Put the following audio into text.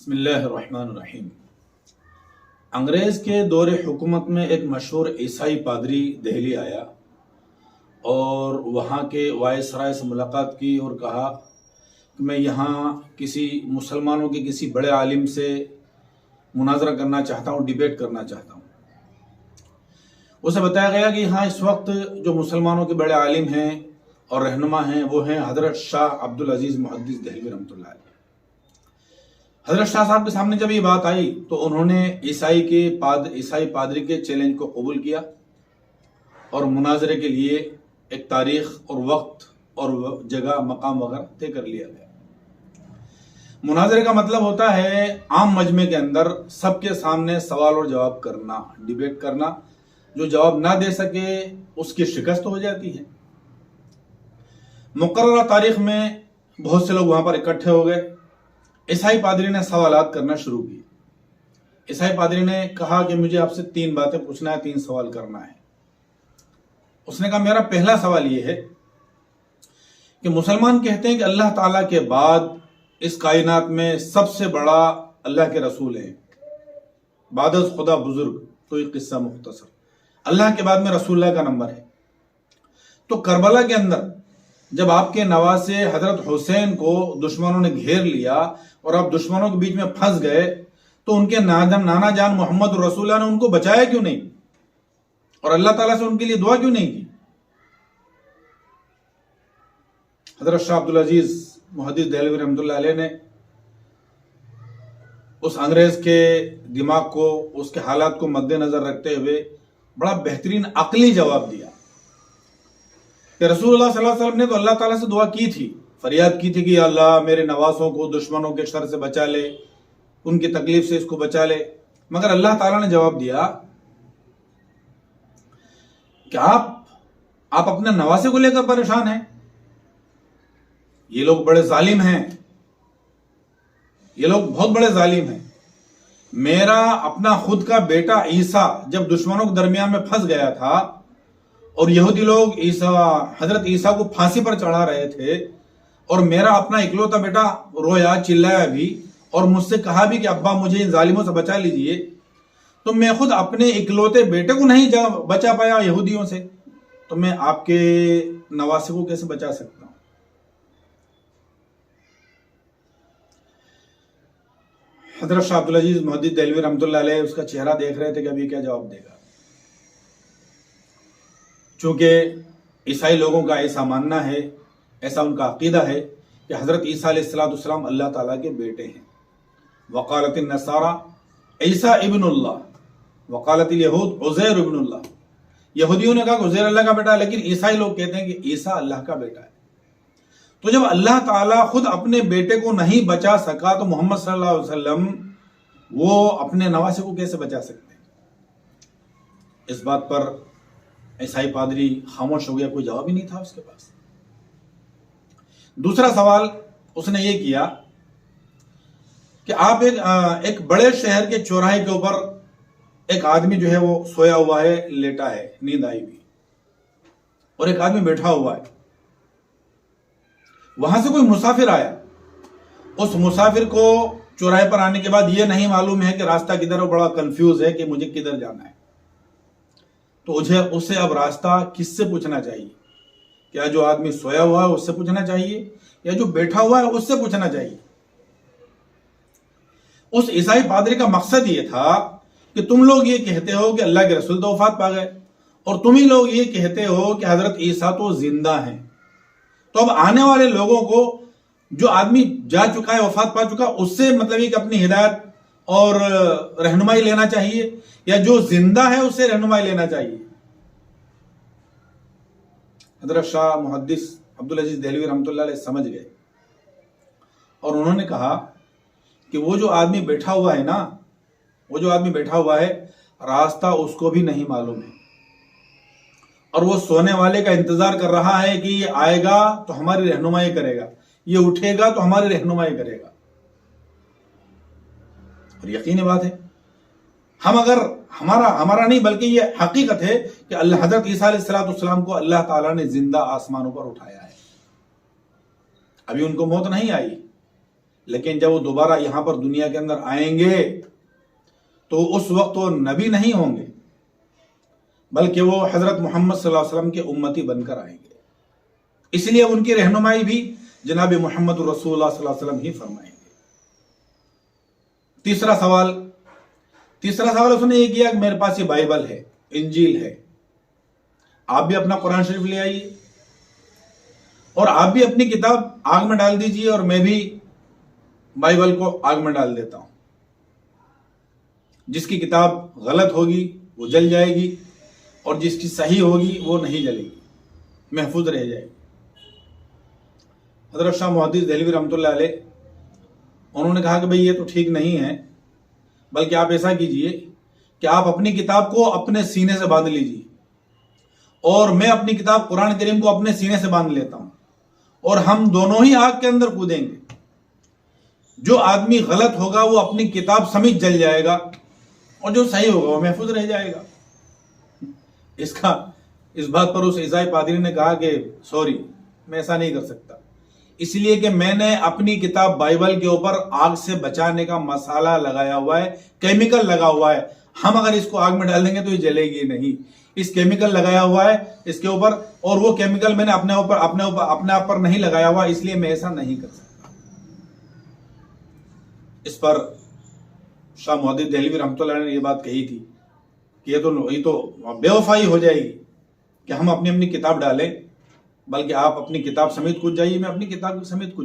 बिस्मिल्लाहिर्रहमानिर्रहीम। अंग्रेज़ के दौरे हुकूमत में एक मशहूर ईसाई पादरी दिल्ली आया और वहाँ के वायसराय से मुलाकात की और कहा कि मैं यहाँ किसी मुसलमानों के किसी बड़े आलिम से मुनाजरा करना चाहता हूँ, डिबेट करना चाहता हूँ। उसे बताया गया कि हाँ, इस वक्त जो मुसलमानों के बड़े आलिम हैं और रहनुमा हैं वो हैं हज़रत शाह अब्दुल अजीज़ मुहद्दिस देहलवी रहमतुल्लाह अलैह। हज़रत शाह साहब के सामने जब ये बात आई तो उन्होंने ईसाई पादरी के चैलेंज को कबूल किया और मुनाजरे के लिए एक तारीख और वक्त और जगह मकाम वगैरह तय कर लिया गया। मुनाजरे का मतलब होता है आम मजमे के अंदर सबके सामने सवाल और जवाब करना, डिबेट करना। जो जवाब ना दे सके उसकी शिकस्त हो जाती है। मुकर्रर तारीख में बहुत से लोग वहां पर इकट्ठे हो गए। ईसाई पादरी ने सवालात करना शुरू किए। ईसाई पादरी ने कहा कि मुझे आपसे 3 बातें पूछना है, 3 सवाल करना है। उसने कहा मेरा पहला सवाल यह है कि मुसलमान कहते हैं कि अल्लाह ताला के बाद इस कायनात में सबसे बड़ा अल्लाह के रसूल है, बादस खुदा बुजुर्ग। तो एक किस्सा मुख्तसर, अल्लाह के बाद में रसूलुल्लाह का नंबर है। तो करबला के अंदर जब आपके नवासे हजरत हुसैन को दुश्मनों ने घेर लिया और आप दुश्मनों के बीच में फंस गए तो उनके नाना जान मोहम्मद रसूलुल्लाह ने उनको बचाया क्यों नहीं और अल्लाह ताला से उनके लिए दुआ क्यों नहीं की? हजरत शाह अब्दुल अजीज मुहद्दिस देहलवी रहमतुल्लाह अलैह ने उस अंग्रेज के दिमाग को, उसके हालात को मद्देनजर रखते हुए बड़ा बेहतरीन अकली जवाब दिया कि रसूलुल्लाह सल्लल्लाहु अलैहि वसल्लम ने तो अल्लाह ताला से दुआ की थी, फरियाद की थी कि अल्लाह मेरे नवासों को दुश्मनों के शर से बचा ले, उनकी तकलीफ से इसको बचा ले। मगर अल्लाह ताला ने जवाब दिया कि आप अपने नवासे को लेकर परेशान हैं। ये लोग बड़े जालिम हैं, ये लोग बहुत बड़े जालिम हैं। मेरा अपना खुद का बेटा ईसा जब दुश्मनों के दरमियान में फंस गया था और यहूदी लोग हजरत ईसा को फांसी पर चढ़ा रहे थे और मेरा अपना इकलौता बेटा रोया, चिल्लाया भी और मुझसे कहा भी कि अब्बा मुझे इन जालिमों से बचा लीजिए, तो मैं खुद अपने इकलौते बेटे को नहीं बचा पाया यहूदियों से, तो मैं आपके नवासे को कैसे बचा सकता हूं? हजरत शाह अब्दुल अजीज मुहद्दिस देहलवी रहमतुल्लाह अलैह उसका चेहरा देख रहे थे कि अभी क्या जवाब देगा। चूंकि ईसाई लोगों का ऐसा मानना है, ऐसा उनका अकीदा है कि हजरत ईसा अलैहिस्सलाम अल्लाह ताला के बेटे हैं। वकालत नसारा ईसा इब्नुल्लाह, वकालत यहूद उज़ैर इब्नुल्लाह। यहूदियों ने कहा उज़ैर अल्लाह का बेटा है, लेकिन ईसाई लोग कहते हैं कि ईसा अल्लाह का बेटा है। तो जब अल्लाह ताला खुद अपने बेटे को नहीं बचा सका तो मोहम्मद सल्लल्लाहु अलैहि वसल्लम वो अपने नवासे को कैसे बचा सकते हैं? इस बात पर ईसाई पादरी खामोश हो गया, कोई जवाब ही नहीं था उसके पास। दूसरा सवाल उसने ये किया कि आप एक बड़े शहर के चौराहे के ऊपर एक आदमी जो है वो सोया हुआ है, लेटा है, नींद आई हुई, और एक आदमी बैठा हुआ है। वहां से कोई मुसाफिर आया। उस मुसाफिर को चौराहे पर आने के बाद ये नहीं मालूम है कि रास्ता किधर, वो बड़ा कंफ्यूज है कि मुझे किधर जाना है। तो उसे अब रास्ता किससे पूछना चाहिए? क्या जो आदमी सोया हुआ है उससे पूछना चाहिए या जो बैठा हुआ है उससे पूछना चाहिए? उस ईसाई पादरी का मकसद ये था कि तुम लोग ये कहते हो कि अल्लाह के रसूल तो वफात पा गए और तुम ही लोग ये कहते हो कि हजरत ईसा तो जिंदा हैं। तो अब आने वाले लोगों को जो आदमी जा चुका है, वफात पा चुका, उससे मतलब ये कि अपनी हिदायत और रहनुमाई लेना चाहिए या जो जिंदा है उससे रहनुमाई लेना चाहिए? हजरत शाह मुहद्दिस अब्दुल अजीज देहलवी रहमतुल्लाह अलैह समझ गए और उन्होंने कहा कि वो जो आदमी बैठा हुआ है ना, वो जो आदमी बैठा हुआ है, रास्ता उसको भी नहीं मालूम है और वो सोने वाले का इंतजार कर रहा है कि ये आएगा तो हमारी रहनुमाई करेगा, ये उठेगा तो हमारी रहनुमाई करेगा। और यकीनी बात है, हम अगर हमारा नहीं बल्कि ये हकीकत है कि अल्लाह हजरत ईसा अलैहिस्सलाम को अल्लाह ताला ने जिंदा आसमानों पर उठाया है। अभी उनको मौत नहीं आई, لیکن جب وہ دوبارہ یہاں پر دنیا کے اندر آئیں گے تو اس وقت وہ نبی نہیں ہوں گے، بلکہ وہ حضرت محمد صلی اللہ علیہ وسلم کے امتی بن کر آئیں گے۔ اس لیے ان کی رہنمائی بھی جناب محمد رسول اللہ صلی اللہ علیہ وسلم ہی فرمائیں گے۔ تیسرا سوال اس نے یہ کیا کہ میرے پاس یہ بائبل ہے، انجیل ہے، آپ بھی اپنا قرآن شریف لے آئیے اور آپ بھی اپنی کتاب آگ میں ڈال دیجئے اور میں بھی بائبل کو آگ میں ڈال دیتا ہوں۔ جس کی کتاب غلط ہوگی وہ جل جائے گی اور جس کی صحیح ہوگی وہ نہیں جلے گی، محفوظ رہ جائے گی۔ حضرت شاہ محدث دہلوی رحمۃ اللہ علیہ انہوں نے کہا کہ بھئی یہ تو ٹھیک نہیں ہے، بلکہ آپ ایسا کیجئے کہ آپ اپنی کتاب کو اپنے سینے سے باندھ لیجئے اور میں اپنی کتاب قرآن کریم کو اپنے سینے سے باندھ لیتا ہوں اور ہم دونوں ہی آگ کے اندر کودیں گے۔ جو آدمی غلط ہوگا وہ اپنی کتاب سمیت جل جائے گا اور جو صحیح ہوگا وہ محفوظ رہ جائے گا۔ اس بات پر اس عیسائی پادری نے کہا کہ سوری، میں ایسا نہیں کر سکتا، اس لیے کہ میں نے اپنی کتاب بائبل کے اوپر آگ سے بچانے کا مسالہ لگایا ہوا ہے، کیمیکل لگا ہوا ہے۔ ہم اگر اس کو آگ میں ڈال دیں گے تو یہ جلے گی نہیں، اس کیمیکل لگایا ہوا ہے اس کے اوپر، اور وہ کیمیکل میں نے اپنے آپ پر نہیں لگایا ہوا، اس لیے میں ایسا نہیں کر سکتا۔ اس پر شاہ محدث دہلوی رحمۃ اللہ نے یہ بات کہی تھی کہ یہ تو بے وفائی ہو جائے گی کہ ہم اپنی کتاب ڈالیں، بلکہ آپ اپنی کتاب سمیت کود جائیے، میں اپنی کتاب سمیت کود